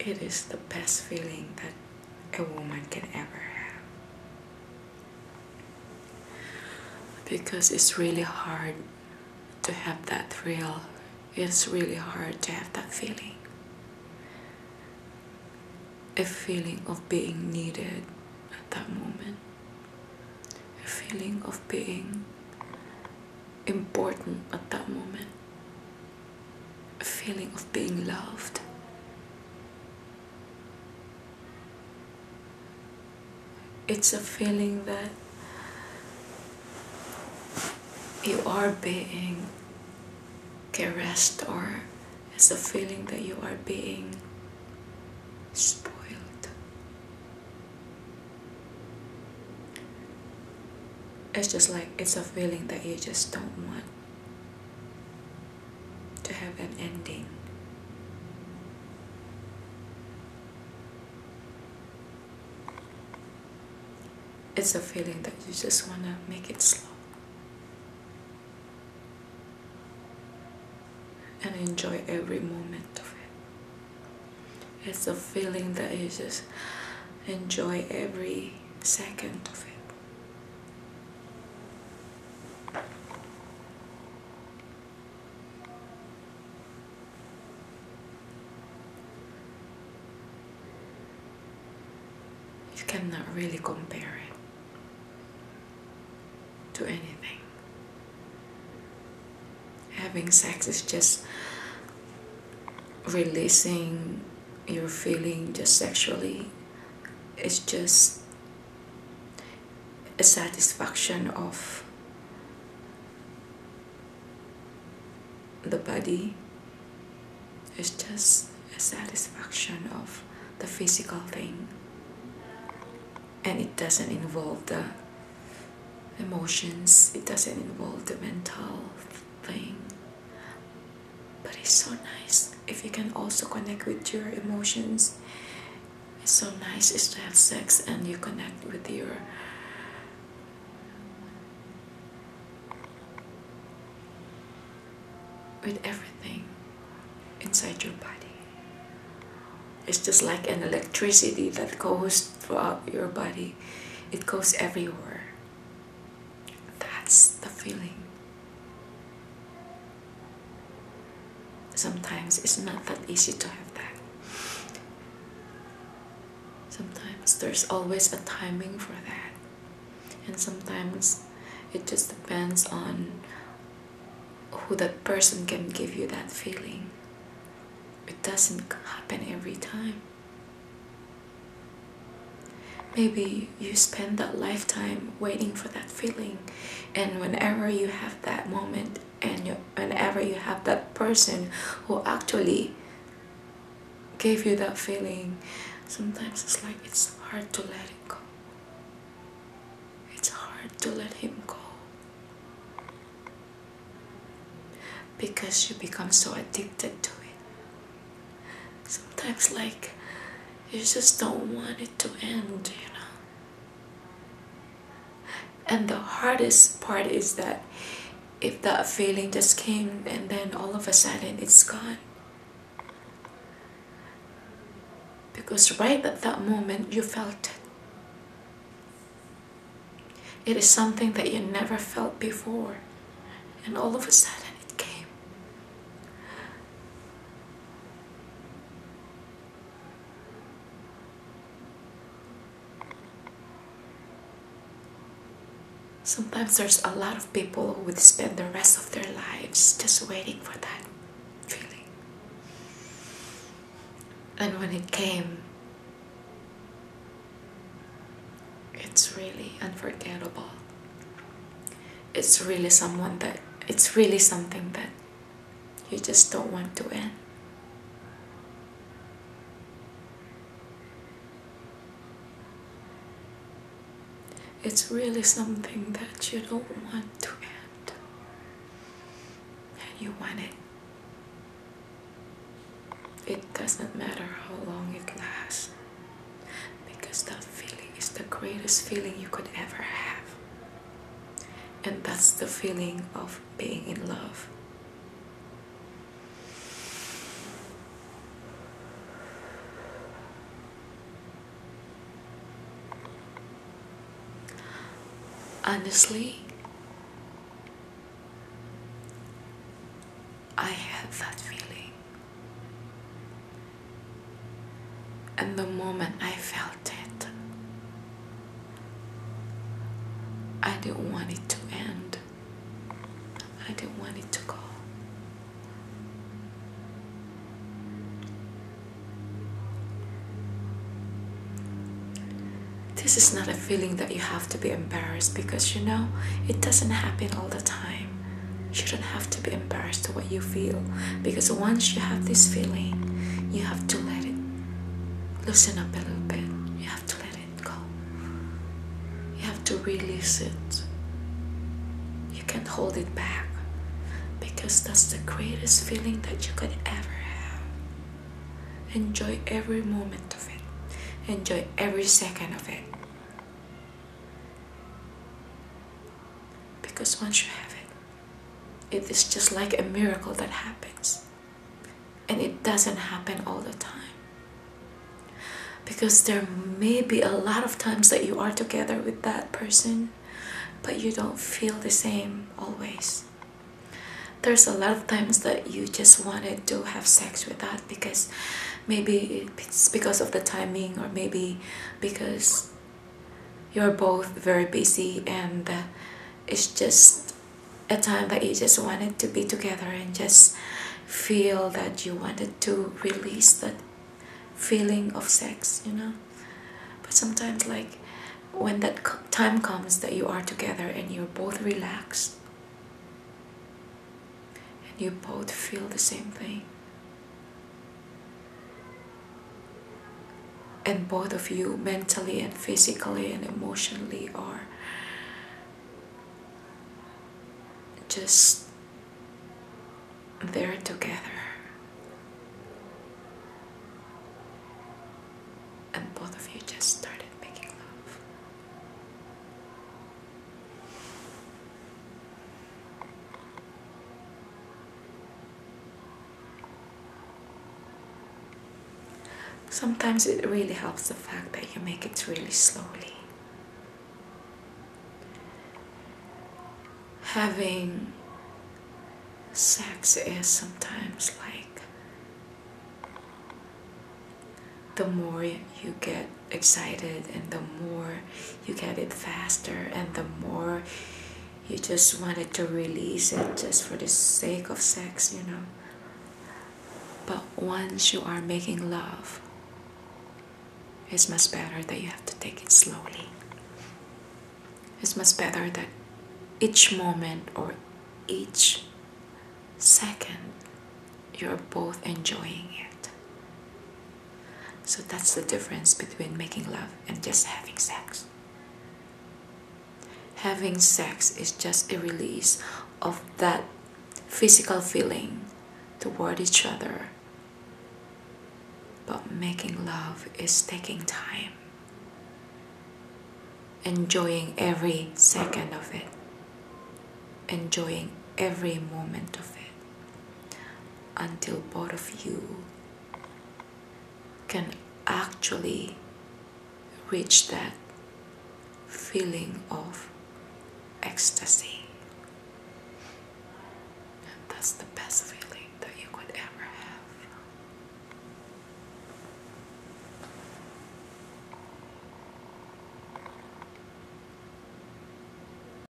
It is the best feeling that a woman can ever have. Because it's really hard to have that thrill. It's really hard to have that feeling. A feeling of being needed at that moment. A feeling of being important at that moment. A feeling of being loved. It's a feeling that you are being caressed, or it's a feeling that you are being spoiled. It's just like it's a feeling that you just don't want to have an ending. It's a feeling that you just want to make it slow and enjoy every moment of it. It's a feeling that you just enjoy every second of it. You cannot really compare it to anything. Having sex is just releasing your feeling just sexually. It's just a satisfaction of the body. It's just a satisfaction of the physical thing, and it doesn't involve the emotions, it doesn't involve the mental thing. But it's so nice if you can also connect with your emotions. It's so nice is to have sex and you connect with your with everything inside your body. It's just like an electricity that goes throughout your body. It goes everywhere. That's the feeling. Sometimes it's not that easy to have that. Sometimes there's always a timing for that. And sometimes it just depends on who that person can give you that feeling. It doesn't happen every time. Maybe you spend that lifetime waiting for that feeling, and whenever you have that moment and whenever you have that person who actually gave you that feeling, sometimes it's like it's hard to let it go. It's hard to let him go. Because you become so addicted to it. Sometimes like you just don't want it to end, you know. And the hardest part is that if that feeling just came and then all of a sudden it's gone. Because right at that moment you felt it. It is something that you never felt before. And all of a sudden it came. Sometimes there's a lot of people who would spend the rest of their lives just waiting for that feeling. And when it came, it's really unforgettable. It's really something that you just don't want to end. It's really something that you don't want to end. And you want it. It doesn't matter how long it lasts. Because that feeling is the greatest feeling you could ever have. And that's the feeling of being in love. Honestly, I had that feeling. And the moment I felt it, I didn't want it to end. I didn't want it to go. This is not a feeling that you have to be embarrassed, because you know, it doesn't happen all the time. You shouldn't have to be embarrassed to what you feel, because once you have this feeling, you have to let it loosen up a little bit. You have to let it go. You have to release it. You can't hold it back, because that's the greatest feeling that you could ever have. Enjoy every moment of it. Enjoy every second of it. Because once you have it, it is just like a miracle that happens. And it doesn't happen all the time. Because there may be a lot of times that you are together with that person, but you don't feel the same always. There's a lot of times that you just wanted to have sex with that, because maybe it's because of the timing, or maybe because you're both very busy, and it's just a time that you just wanted to be together and just feel that you wanted to release that feeling of sex, you know. But sometimes, like, when that time comes that you are together and you're both relaxed and you both feel the same thing, and both of you mentally and physically and emotionally are just there together, and both of you just started making love. Sometimes it really helps the fact that you make it really slowly. Having sex is sometimes like, the more you get excited and the more you get it faster, and the more you just wanted to release it just for the sake of sex, you know. But once you are making love, it's much better that you have to take it slowly. It's much better that each moment or each second you're both enjoying it. So that's the difference between making love and just having sex. Having sex is just a release of that physical feeling toward each other. But making love is taking time, enjoying every second of it, enjoying every moment of it, until both of you can actually reach that feeling of ecstasy.